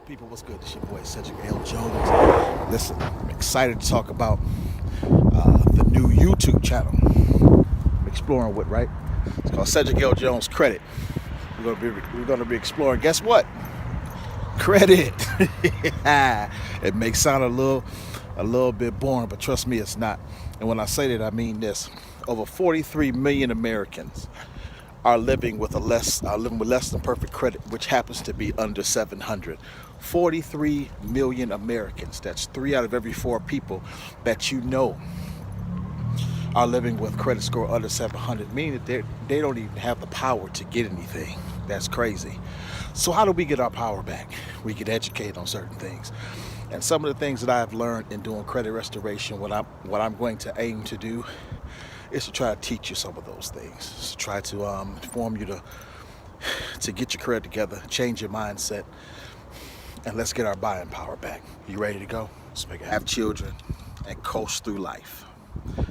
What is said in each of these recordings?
People, what's good? It's your boy Cedric L. Jones. Listen, I'm excited to talk about the new YouTube channel I'm exploring with, right? It's called Cedric L. Jones Credit. We're gonna be exploring. Guess what? Credit. It may sound a little bit boring, but trust me, it's not. And when I say that, I mean this: over 43 million Americans are living with less than perfect credit, which happens to be under 700. 43 million Americans. That's 3 out of every 4 people that you know are living with credit score under 700, meaning that they don't even have the power to get anything. That's crazy. So how do we get our power back? We get educated on certain things. And some of the things that I've learned in doing credit restoration, what I'm going to aim to do is to try to teach you some of those things. To try to inform you to get your credit together, change your mindset, and let's get our buying power back. You ready to go? Let's make it happen. Have children and coast through life.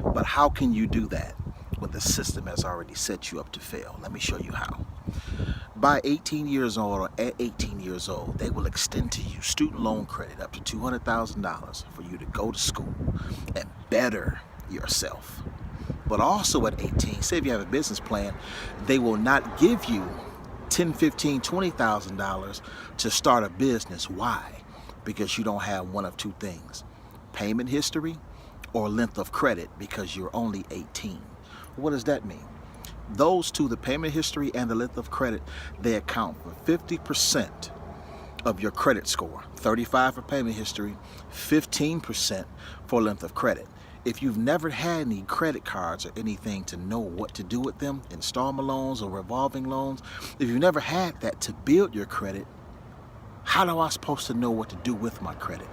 But how can you do that when the system has already set you up to fail? Let me show you how. By 18 years old or at 18 years old, they will extend to you student loan credit up to $200,000 for you to go to school and better yourself. But also at 18, say if you have a business plan, they will not give you $10,000, $15,000, $20,000 to start a business. Why? Because you don't have one of two things: payment history or length of credit, because you're only 18. What does that mean? Those two, the payment history and the length of credit, they account for 50% of your credit score. 35% for payment history, 15% for length of credit. If you've never had any credit cards or anything to know what to do with them, installment loans or revolving loans, if you've never had that to build your credit, how am I supposed to know what to do with my credit?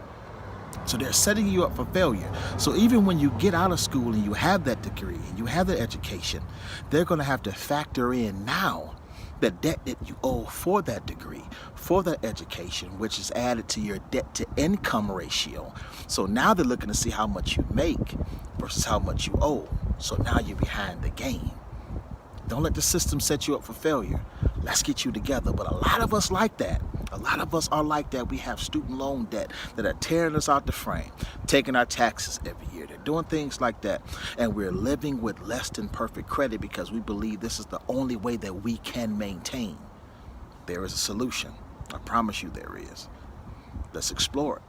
So they're setting you up for failure. So even when you get out of school and you have that degree and you have that education, they're going to have to factor in now the debt that you owe for that degree, for that education, which is added to your debt to income ratio. So now they're looking to see how much you make versus how much you owe. So now you're behind the game. Don't let the system set you up for failure. Let's get you together. But a lot of us like that. A lot of us are like that. We have student loan debt that are tearing us out the frame, taking our taxes every year. They're doing things like that. And we're living with less than perfect credit because we believe this is the only way that we can maintain. There is a solution. I promise you there is. Let's explore it.